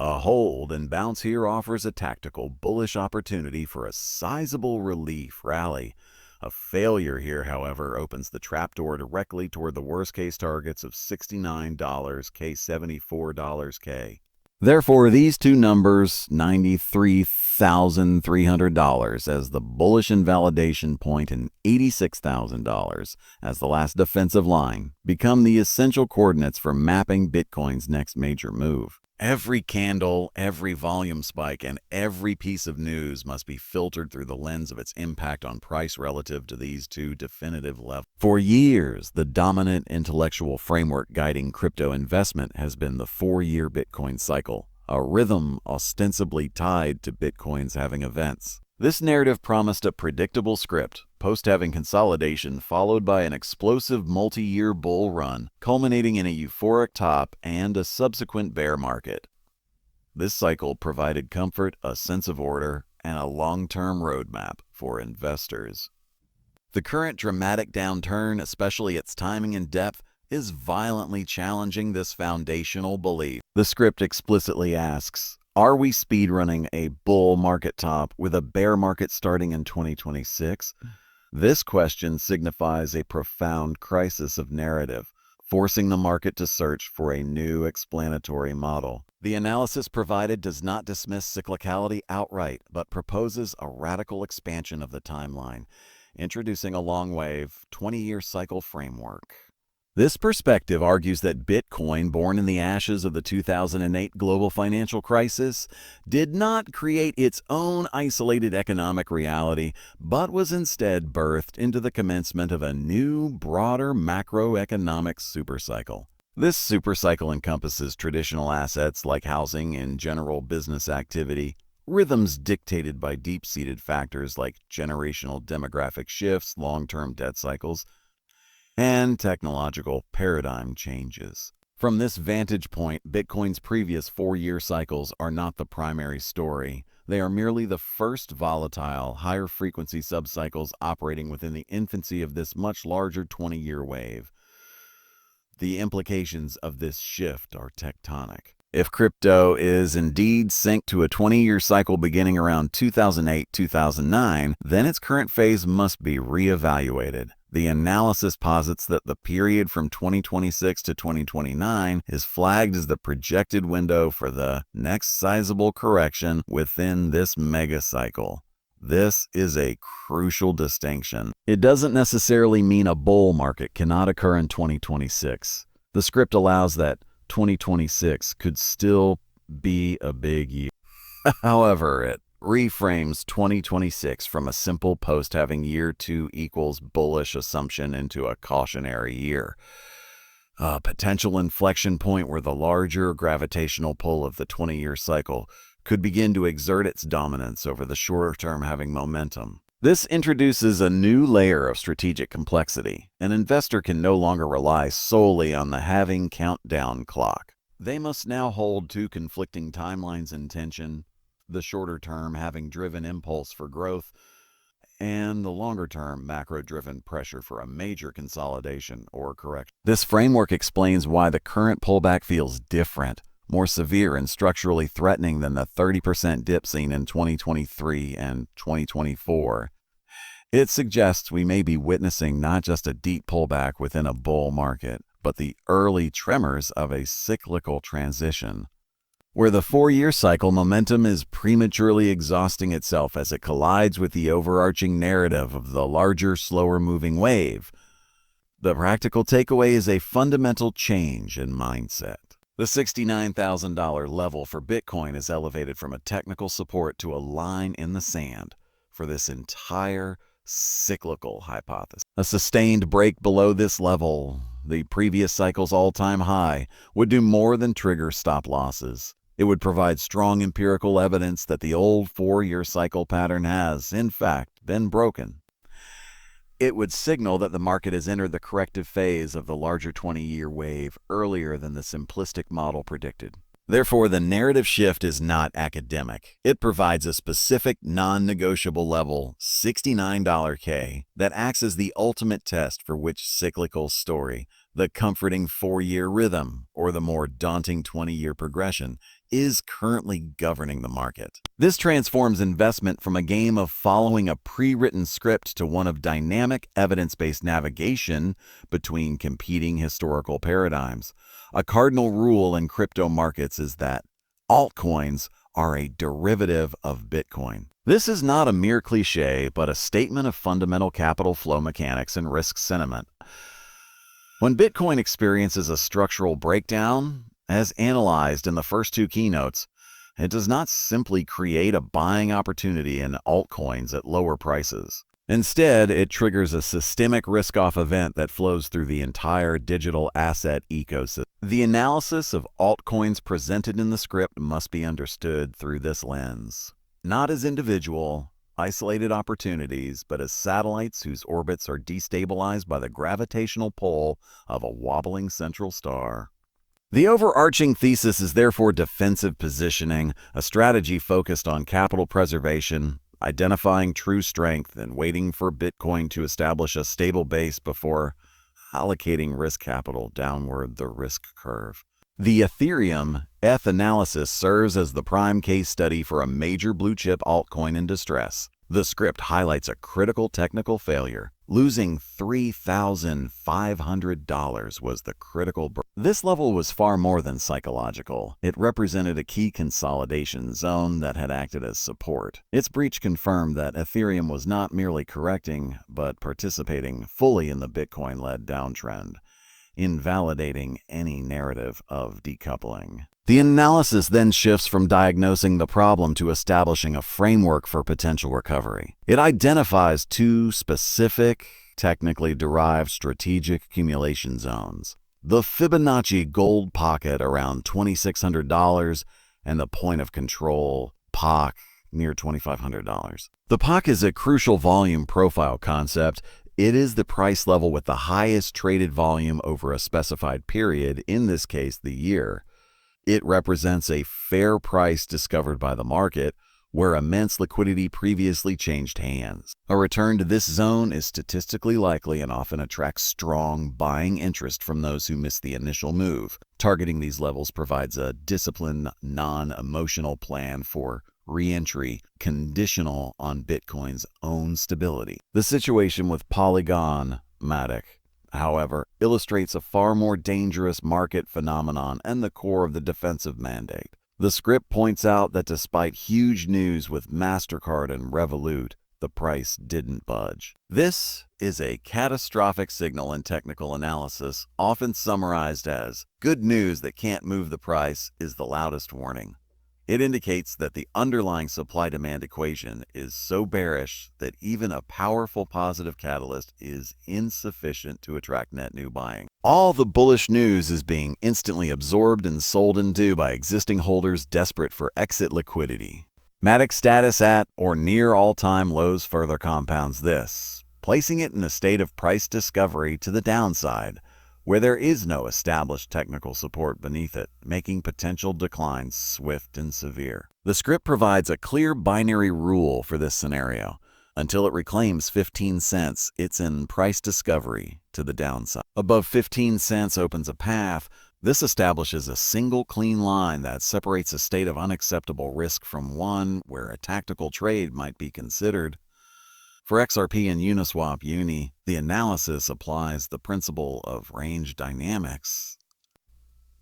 A hold and bounce here offers a tactical, bullish opportunity for a sizable relief rally. A failure here, however, opens the trapdoor directly toward the worst-case targets of $69 K, $74 K. Therefore, these two numbers, $93,300 as the bullish invalidation point and $86,000 as the last defensive line, become the essential coordinates for mapping Bitcoin's next major move. Every candle, every volume spike, and every piece of news must be filtered through the lens of its impact on price relative to these two definitive levels. For years, the dominant intellectual framework guiding crypto investment has been the 4-year Bitcoin cycle, a rhythm ostensibly tied to Bitcoin's halving events. This narrative promised a predictable script, post-halving consolidation followed by an explosive multi-year bull run, culminating in a euphoric top and a subsequent bear market. This cycle provided comfort, a sense of order, and a long-term roadmap for investors. The current dramatic downturn, especially its timing and depth, is violently challenging this foundational belief. The script explicitly asks, are we speedrunning a bull market top with a bear market starting in 2026? This question signifies a profound crisis of narrative, forcing the market to search for a new explanatory model. The analysis provided does not dismiss cyclicality outright, but proposes a radical expansion of the timeline, introducing a long-wave, 20-year cycle framework. This perspective argues that Bitcoin, born in the ashes of the 2008 global financial crisis, did not create its own isolated economic reality, but was instead birthed into the commencement of a new, broader macroeconomic supercycle. This supercycle encompasses traditional assets like housing and general business activity, rhythms dictated by deep-seated factors like generational demographic shifts, long-term debt cycles, and technological paradigm changes. From this vantage point, Bitcoin's previous 4-year cycles are not the primary story. They are merely the first volatile, higher-frequency subcycles operating within the infancy of this much larger 20-year wave. The implications of this shift are tectonic. If crypto is indeed synced to a 20-year cycle beginning around 2008-2009, then its current phase must be reevaluated. The analysis posits that the period from 2026 to 2029 is flagged as the projected window for the next sizable correction within this mega cycle. This is a crucial distinction. It doesn't necessarily mean a bull market cannot occur in 2026. The script allows that 2026 could still be a big year. However, it reframes 2026 from a simple post-halving year 2 equals bullish assumption into a cautionary year. A potential inflection point where the larger gravitational pull of the 20-year cycle could begin to exert its dominance over the shorter term having momentum. This introduces a new layer of strategic complexity. An investor can no longer rely solely on the halving countdown clock. They must now hold two conflicting timelines in tension, the shorter term having driven impulse for growth, and the longer term macro-driven pressure for a major consolidation or correction. This framework explains why the current pullback feels different, more severe and structurally threatening than the 30% dip seen in 2023 and 2024. It suggests we may be witnessing not just a deep pullback within a bull market, but the early tremors of a cyclical transition, where the 4-year cycle momentum is prematurely exhausting itself as it collides with the overarching narrative of the larger, slower-moving wave. The practical takeaway is a fundamental change in mindset. The $69,000 level for Bitcoin is elevated from a technical support to a line in the sand for this entire cyclical hypothesis. A sustained break below this level, the previous cycle's all-time high, would do more than trigger stop losses. It would provide strong empirical evidence that the old 4-year cycle pattern has, in fact, been broken. It would signal that the market has entered the corrective phase of the larger 20-year wave earlier than the simplistic model predicted. Therefore, the narrative shift is not academic. It provides a specific, non-negotiable level, $69 K, that acts as the ultimate test for which cyclical story, the comforting 4-year rhythm or the more daunting 20-year progression, is currently governing the market. This transforms investment from a game of following a pre-written script to one of dynamic, evidence-based navigation between competing historical paradigms. A cardinal rule in crypto markets is that altcoins are a derivative of Bitcoin. This is not a mere cliche, but a statement of fundamental capital flow mechanics and risk sentiment. When Bitcoin experiences a structural breakdown, as analyzed in the first two keynotes, it does not simply create a buying opportunity in altcoins at lower prices. Instead, it triggers a systemic risk-off event that flows through the entire digital asset ecosystem. The analysis of altcoins presented in the script must be understood through this lens, not as individual, isolated opportunities, but as satellites whose orbits are destabilized by the gravitational pull of a wobbling central star. The overarching thesis is therefore defensive positioning, a strategy focused on capital preservation, identifying true strength, and waiting for Bitcoin to establish a stable base before allocating risk capital downward the risk curve. The Ethereum ETH analysis serves as the prime case study for a major blue-chip altcoin in distress. The script highlights a critical technical failure. Losing $3,500 was the critical break. This level was far more than psychological. It represented a key consolidation zone that had acted as support. Its breach confirmed that Ethereum was not merely correcting, but participating fully in the Bitcoin-led downtrend, invalidating any narrative of decoupling. The analysis then shifts from diagnosing the problem to establishing a framework for potential recovery. It identifies two specific, technically derived strategic accumulation zones: the Fibonacci gold pocket around $2,600 and the point of control POC near $2,500. The POC is a crucial volume profile concept. It is the price level with the highest traded volume over a specified period, in this case, the year. It represents a fair price discovered by the market, where immense liquidity previously changed hands. A return to this zone is statistically likely and often attracts strong buying interest from those who missed the initial move. Targeting these levels provides a disciplined, non-emotional plan for re-entry conditional on Bitcoin's own stability. The situation with Polygon MATIC, however, illustrates a far more dangerous market phenomenon and the core of the defensive mandate. The script points out that despite huge news with MasterCard and Revolut, the price didn't budge. This is a catastrophic signal in technical analysis, often summarized as, "Good news that can't move the price is the loudest warning." It indicates that the underlying supply-demand equation is so bearish that even a powerful positive catalyst is insufficient to attract net new buying. All the bullish news is being instantly absorbed and sold into by existing holders desperate for exit liquidity. MATIC status at or near all-time lows further compounds this, placing it in a state of price discovery to the downside, where there is no established technical support beneath it, making potential declines swift and severe. The script provides a clear binary rule for this scenario. Until it reclaims 15 cents, it's in price discovery to the downside. Above 15 cents opens a path. This establishes a single clean line that separates a state of unacceptable risk from one where a tactical trade might be considered. For XRP and Uniswap Uni, the analysis applies the principle of range dynamics.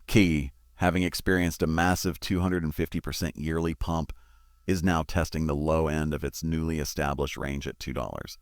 Key, having experienced a massive 250% yearly pump, is now testing the low end of its newly established range at $2.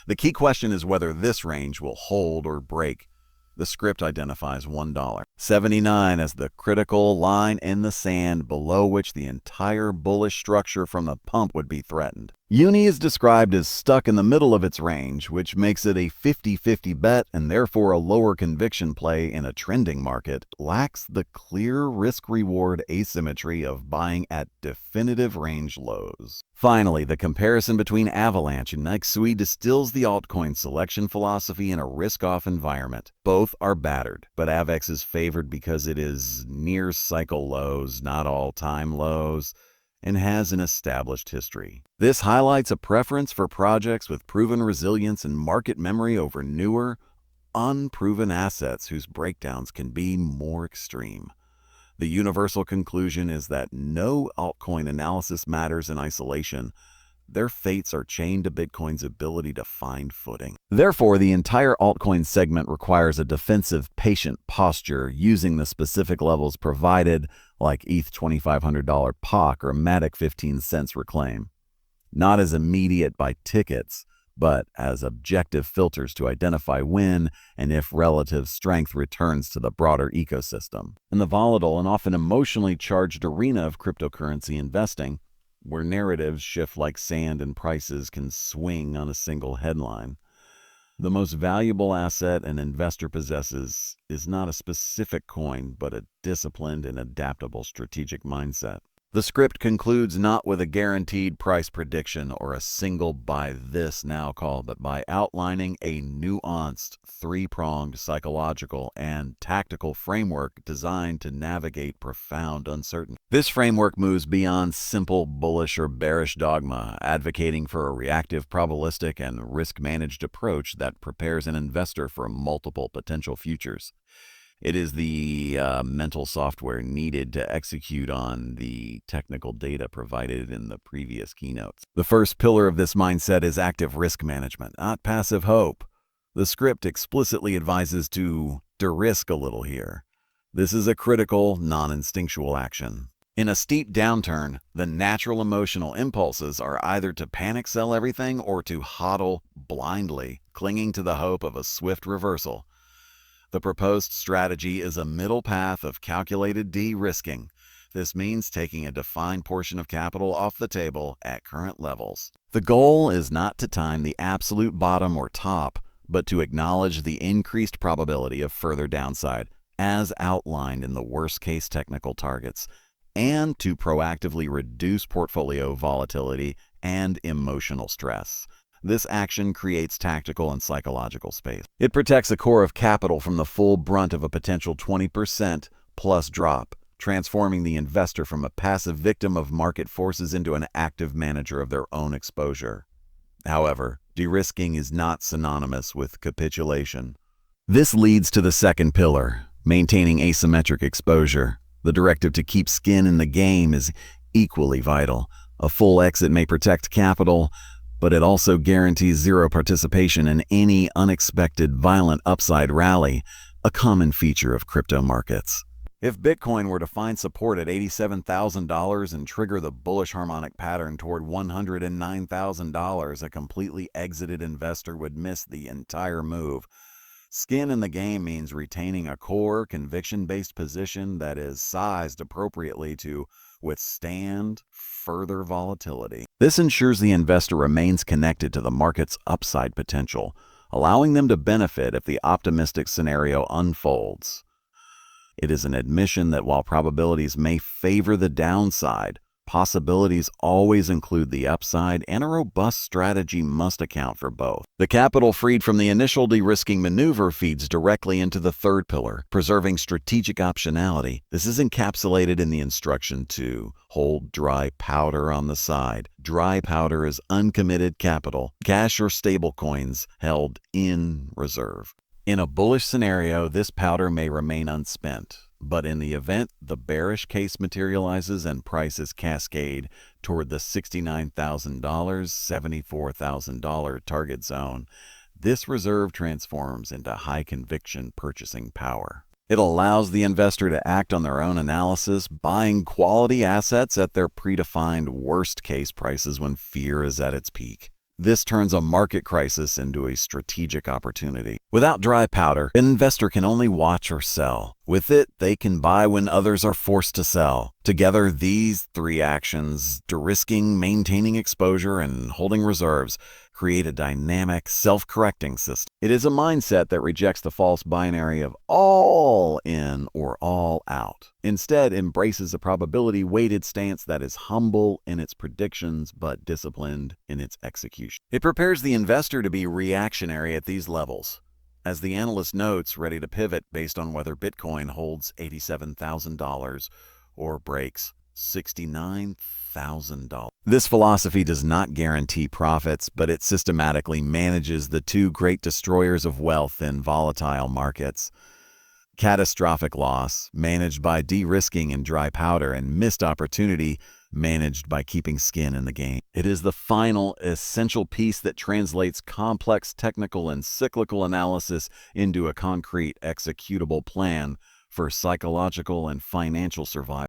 The key question is whether this range will hold or break. The script identifies $1.79 as the critical line in the sand below which the entire bullish structure from the pump would be threatened. Uni is described as stuck in the middle of its range, which makes it a 50-50 bet and therefore a lower conviction play in a trending market, lacks the clear risk-reward asymmetry of buying at definitive range lows. Finally, the comparison between Avalanche and MATIC distills the altcoin selection philosophy in a risk-off environment. Both are battered, but AVAX is favored because it is near cycle lows, not all-time lows, and has an established history. This highlights a preference for projects with proven resilience and market memory over newer, unproven assets whose breakdowns can be more extreme. The universal conclusion is that no altcoin analysis matters in isolation. Their fates are chained to Bitcoin's ability to find footing. Therefore, the entire altcoin segment requires a defensive, patient posture using the specific levels provided, like ETH $2,500 POC or MATIC 15 cents reclaim. Not as immediate by tickets, but as objective filters to identify when and if relative strength returns to the broader ecosystem. In the volatile and often emotionally charged arena of cryptocurrency investing, where narratives shift like sand and prices can swing on a single headline, the most valuable asset an investor possesses is not a specific coin, but a disciplined and adaptable strategic mindset. The script concludes not with a guaranteed price prediction or a single buy this now call, but by outlining a nuanced, three-pronged psychological and tactical framework designed to navigate profound uncertainty. This framework moves beyond simple bullish or bearish dogma, advocating for a reactive, probabilistic, and risk-managed approach that prepares an investor for multiple potential futures. It is the mental software needed to execute on the technical data provided in the previous keynotes. The first pillar of this mindset is active risk management, not passive hope. The script explicitly advises to de-risk a little here. This is a critical, non-instinctual action. In a steep downturn, the natural emotional impulses are either to panic sell everything or to hodl blindly, clinging to the hope of a swift reversal. The proposed strategy is a middle path of calculated de-risking. This means taking a defined portion of capital off the table at current levels. The goal is not to time the absolute bottom or top, but to acknowledge the increased probability of further downside, as outlined in the worst-case technical targets, and to proactively reduce portfolio volatility and emotional stress. This action creates tactical and psychological space. It protects a core of capital from the full brunt of a potential 20% plus drop, transforming the investor from a passive victim of market forces into an active manager of their own exposure. However, de-risking is not synonymous with capitulation. This leads to the second pillar, maintaining asymmetric exposure. The directive to keep skin in the game is equally vital. A full exit may protect capital, but it also guarantees zero participation in any unexpected violent upside rally, a common feature of crypto markets. If Bitcoin were to find support at $87,000 and trigger the bullish harmonic pattern toward $109,000, a completely exited investor would miss the entire move. Skin in the game means retaining a core, conviction-based position that is sized appropriately to withstand further volatility. This ensures the investor remains connected to the market's upside potential, allowing them to benefit if the optimistic scenario unfolds. It is an admission that while probabilities may favor the downside, possibilities always include the upside, and a robust strategy must account for both. The capital freed from the initial de-risking maneuver feeds directly into the third pillar, preserving strategic optionality. This is encapsulated in the instruction to hold dry powder on the side. Dry powder is uncommitted capital, cash or stable coins held in reserve. In a bullish scenario, this powder may remain unspent, but in the event the bearish case materializes and prices cascade toward the $69,000, $74,000 target zone, this reserve transforms into high-conviction purchasing power. It allows the investor to act on their own analysis, buying quality assets at their predefined worst-case prices when fear is at its peak. This turns a market crisis into a strategic opportunity. Without dry powder, an investor can only watch or sell. With it, they can buy when others are forced to sell. Together, these three actions, de-risking, maintaining exposure, and holding reserves, create a dynamic, self-correcting system. It is a mindset that rejects the false binary of all in or all out. Instead, embraces a probability-weighted stance that is humble in its predictions but disciplined in its execution. It prepares the investor to be reactionary at these levels. As the analyst notes, ready to pivot based on whether Bitcoin holds $87,000 or breaks $69,000. This philosophy does not guarantee profits, but it systematically manages the two great destroyers of wealth in volatile markets: Catastrophic loss, managed by de-risking in dry powder, and missed opportunity, managed by keeping skin in the game. It is the final, essential piece that translates complex technical and cyclical analysis into a concrete, executable plan for psychological and financial survival.